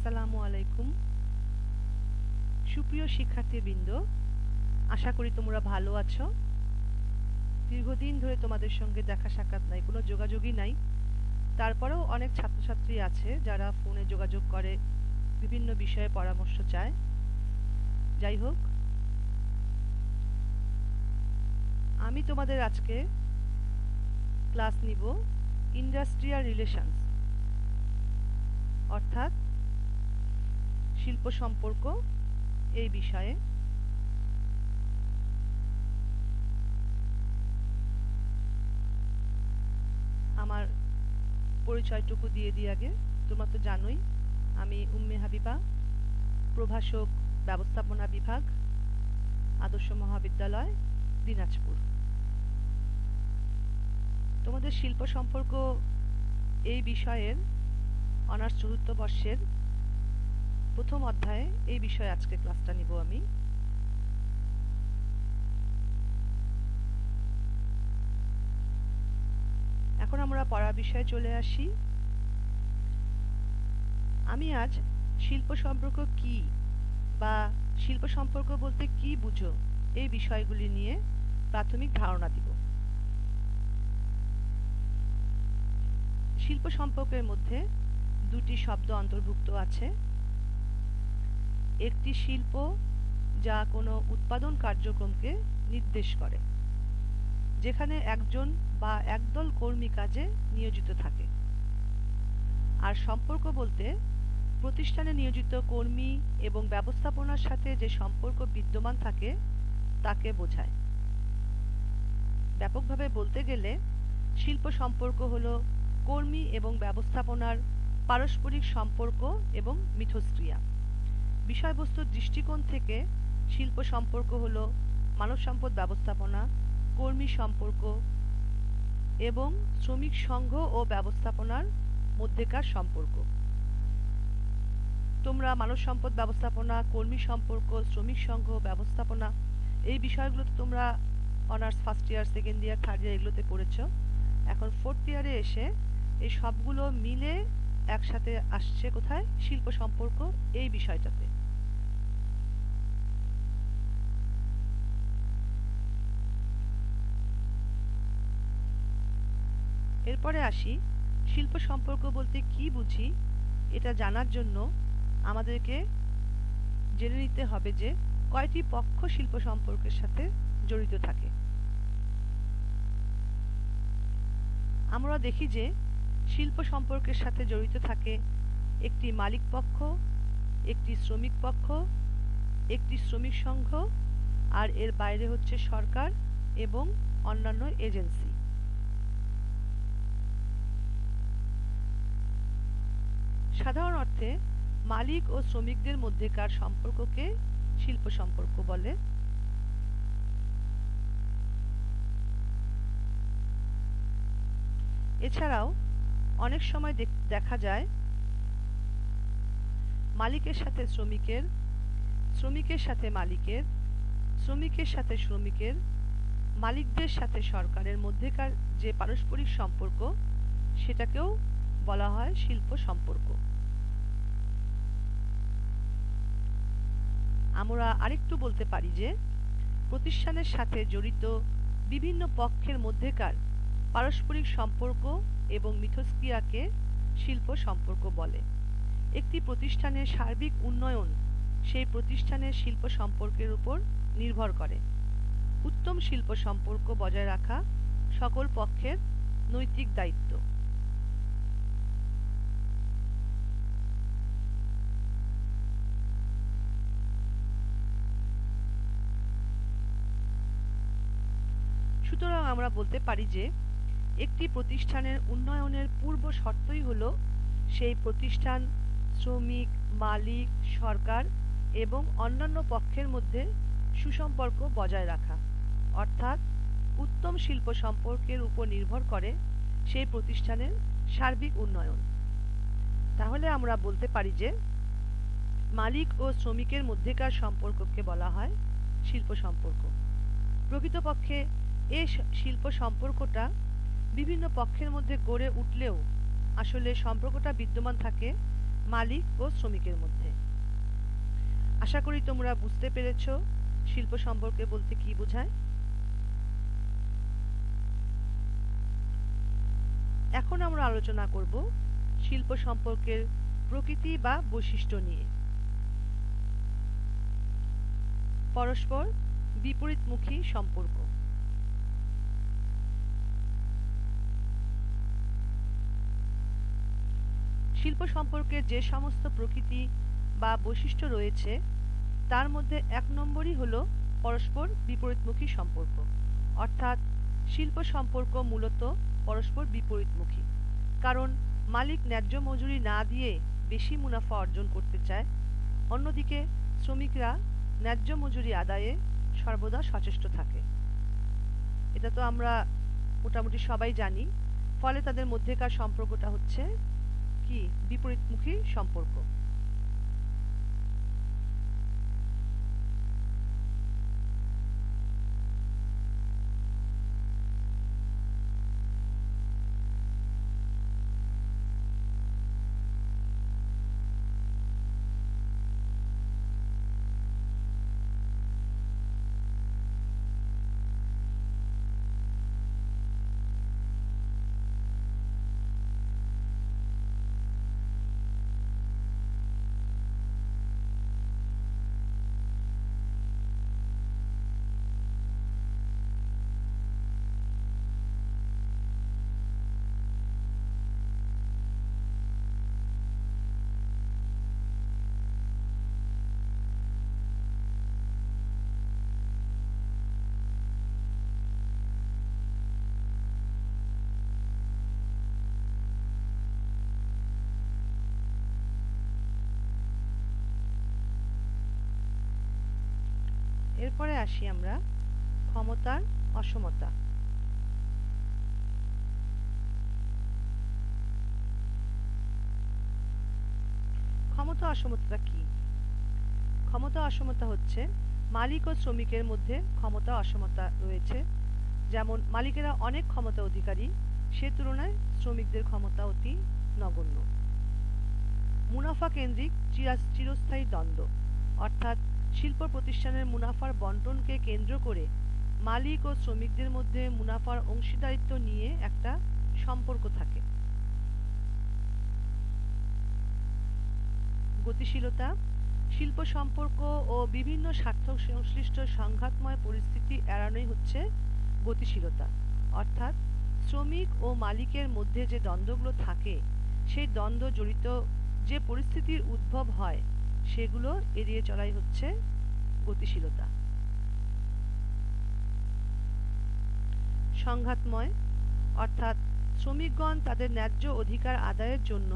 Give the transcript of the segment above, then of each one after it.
আসসালামু আলাইকুম। সুপ্রিয় শিক্ষার্থীবৃন্দ, আশা করি তোমরা ভালো আছো। দীর্ঘদিন ধরে তোমাদের সঙ্গে দেখা সাক্ষাৎ নাই, কোনো যোগাযোগই নাই। তারপরেও অনেক ছাত্রছাত্রী আছে যারা ফোনে যোগাযোগ করে, বিভিন্ন বিষয়ে পরামর্শ চায়। যাই হোক, আমি তোমাদের আজকে ক্লাস নিব ইন্ডাস্ট্রিয়াল রিলেশনস, অর্থাৎ শিল্প সম্পর্ক এই বিষয়ে। আমার পরিচয়টুকু দিয়ে দিই আগে। তোমরা তো জানোই আমি উম্মে হাবিবা, প্রভাষক, ব্যবস্থাপনা বিভাগ, আদর্শ মহাবিদ্যালয়, দিনাজপুর। তোমাদের শিল্প সম্পর্ক এই বিষয়ের অনার্স চতুর্থ বর্ষের প্রথম অধ্যায়ে এই বিষয়ে আজকে ক্লাসটা নিব আমি। এখন আমরা পড়ার বিষয়ে চলে আসি। আমি আজ শিল্প সম্পর্ক কি বা শিল্প সম্পর্ক বলতে কি বুঝো এই বিষয়গুলি নিয়ে প্রাথমিক ধারণা দিব। শিল্প সম্পর্কের মধ্যে দুটি শব্দ অন্তর্ভুক্ত আছে। একটি শিল্প যা কোনো উৎপাদন কার্যক্রমকে নির্দেশ করে, যেখানে একজন বা একদল কর্মী কাজে নিয়োজিত থাকে। আর সম্পর্ক বলতে প্রতিষ্ঠানে নিয়োজিত কর্মী এবং ব্যবস্থাপনার সাথে যে সম্পর্ক বিদ্যমান থাকে তাকে বোঝায়। ব্যাপকভাবে বলতে গেলে শিল্প সম্পর্ক হলো কর্মী এবং ব্যবস্থাপনার পারস্পরিক সম্পর্ক এবং মিথস্ক্রিয়া। বিষয়বস্তুর দৃষ্টিকোণ থেকে শিল্প সম্পর্ক হলো মানব সম্পদ ব্যবস্থাপনা, কর্মী সম্পর্ক এবং শ্রমিক সংঘ ও ব্যবস্থাপনার মধ্যেকার সম্পর্ক। তোমরা মানব সম্পদ ব্যবস্থাপনা, কর্মী সম্পর্ক, শ্রমিক সংঘ, ব্যবস্থাপনা এই বিষয়গুলো তো তোমরা honours first year, second year, third year এগুলোতে পড়েছো। এখন ফোর্থ ইয়ারে এসে এই সবগুলো মিলে একসাথে আসছে কোথায়? শিল্প সম্পর্ক এই বিষয়টাতে। এরপরে আসি শিল্প সম্পর্ক বলতে কি বুঝি এটা জানার জন্য আমাদেরকে জেনে নিতে হবে যে কয়টি পক্ষ শিল্প সম্পর্কের সাথে জড়িত থাকে। আমরা দেখি যে শিল্প সম্পর্কের সাথে জড়িত থাকে একটি মালিক পক্ষ, একটি শ্রমিক পক্ষ, একটি শ্রমিক সংঘ, আর এর বাইরে হচ্ছে সরকার এবং অন্যান্য এজেন্সি। সাধারণ অর্থে মালিক ও শ্রমিকদের মধ্যেকার সম্পর্ককে শিল্প সম্পর্ক বলে। এছাড়াও অনেক সময় দেখা যায় মালিকের সাথে শ্রমিকের, শ্রমিকের সাথে মালিকের, শ্রমিকের সাথে শ্রমিকের, মালিকদের সাথে সরকারের মধ্যেকার যে পারস্পরিক সম্পর্ক সেটাকেও বলা হয় শিল্প সম্পর্ক। আমরা আরেকটু বলতে পারি যে প্রতিষ্ঠানের সাথে জড়িত বিভিন্ন পক্ষের মধ্যেকার পারস্পরিক সম্পর্ক এবং মিথস্ক্রিয়াকে শিল্প সম্পর্ক বলে। একটি প্রতিষ্ঠানের সার্বিক উন্নয়ন সেই প্রতিষ্ঠানের শিল্প সম্পর্কের উপর নির্ভর করে। উত্তম শিল্প সম্পর্ক বজায় রাখা সকল পক্ষের নৈতিক দায়িত্ব। সুতরাং আমরা বলতে পারি যে একটি প্রতিষ্ঠানের উন্নয়নের পূর্ব শর্তই হলো সেই প্রতিষ্ঠান শ্রমিক, মালিক, সরকার এবং অন্যান্য পক্ষের মধ্যে সুসম্পর্ক বজায় রাখা। অর্থাৎ উত্তম শিল্প সম্পর্কের উপর নির্ভর করে সেই প্রতিষ্ঠানের সার্বিক উন্নয়ন। তাহলে আমরা বলতে পারি যে মালিক ও শ্রমিকের মধ্যেকার সম্পর্ককে বলা হয় শিল্প সম্পর্ক। প্রকৃতপক্ষে এই শিল্প সম্পর্কটা বিভিন্ন পক্ষের মধ্যে গড়ে উঠলেও আসলে সম্পর্কটা বিদ্যমান থাকে মালিক ও শ্রমিকের মধ্যে। আশা করি তোমরা বুঝতে পেরেছ শিল্প সম্পর্কে বলতে কি বোঝায়। এখন আমরা আলোচনা করব শিল্প সম্পর্কের প্রকৃতি বা বৈশিষ্ট্য নিয়ে। পরস্পর বিপরীতমুখী সম্পর্ক। শিল্প সম্পর্কের যে সমস্ত প্রকৃতি বা বৈশিষ্ট্য রয়েছে তার মধ্যে এক নম্বরই হলো পরস্পর বিপরীতমুখী সম্পর্ক, অর্থাৎ শিল্প সম্পর্ক মূলত পরস্পর বিপরীতমুখী। কারণ মালিক ন্যায্য মজুরি না দিয়ে বেশি মুনাফা অর্জন করতে চায়, অন্যদিকে শ্রমিকরা ন্যায্য মজুরি আদায়ে সর্বদা সচেষ্ট থাকে। এটা তো আমরা মোটামুটি সবাই জানি। ফলে তাদের মধ্যেকার সম্পর্কটা হচ্ছে কি বিপরীতমুখী সম্পর্ক। এরপরে আসি আমরা ক্ষমতার অসমতা। ক্ষমতা অসমতা কি? ক্ষমতা অসমতা হচ্ছে মালিক ও শ্রমিকের মধ্যে ক্ষমতা অসমতা রয়েছে। যেমন মালিকেরা অনেক ক্ষমতা অধিকারী, সে তুলনায় শ্রমিকদের ক্ষমতা অতি নগণ্য। মুনাফা কেন্দ্রিক চিরস্থায়ী দ্বন্দ্ব, অর্থাৎ শিল্প প্রতিষ্ঠানের মুনাফার বন্টনকে কেন্দ্র করে মালিক ও শ্রমিকদের মধ্যে মুনাফার অংশীদারিত্ব নিয়ে একটা সম্পর্ক থাকে। গতিশীলতা, শিল্প সম্পর্ক ও বিভিন্ন স্বার্থ সংশ্লিষ্ট সংঘাতময় পরিস্থিতি এড়ানোই হচ্ছে গতিশীলতা, অর্থাৎ শ্রমিক ও মালিকের মধ্যে যে দ্বন্দ্বগুলো থাকে সেই দ্বন্দ্ব জড়িত যে পরিস্থিতির উদ্ভব হয় সেগুলো এড়িয়ে চলাই হচ্ছে গতিশীলতা। সংঘাতময়, অর্থাৎ শ্রমিকগণ তাদের ন্যায্য অধিকার আদায়ের জন্য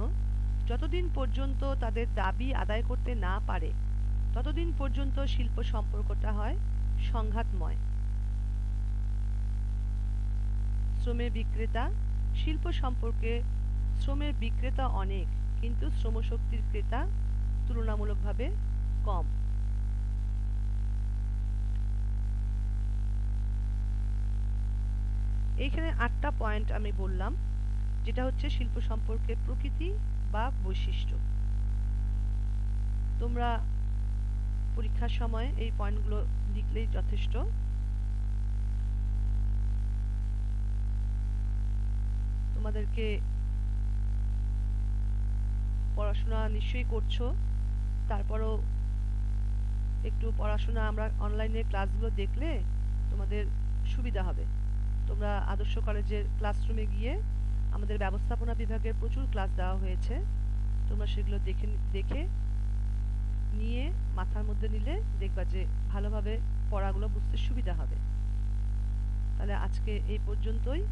যতদিন পর্যন্ত তাদের দাবি আদায় করতে না পারে ততদিন পর্যন্ত শিল্প সম্পর্কটা হয় সংঘাতময়। শ্রমের বিক্রেতা, শিল্প সম্পর্কে শ্রমের বিক্রেতা অনেক, কিন্তু শ্রমশক্তির ক্রেতা তুলনামূলকভাবে কম। এইখানে 8টা পয়েন্ট আমি বললাম, যেটা হচ্ছে শিল্প সম্পর্কের প্রকৃতি বা বৈশিষ্ট্য। তোমরা পরীক্ষার সময় এই পয়েন্টগুলো লিখলেই যথেষ্ট। তোমাদেরকে পড়াশোনা নিশ্চয়ই করছো, তারপরও একটু পড়াশোনা আমরা অনলাইনে ক্লাসগুলো দেখলে তোমাদের সুবিধা হবে। তোমরা আদর্শ কলেজের ক্লাসরুমে গিয়ে আমাদের ব্যবস্থাপনা বিভাগের প্রচুর ক্লাস দেওয়া হয়েছে, তোমরা সেগুলো দেখে নিয়ে মাথার মধ্যে নিলে দেখবা যে ভালোভাবে পড়াগুলো বুঝতে সুবিধা হবে। তাহলে আজকে এই পর্যন্তই।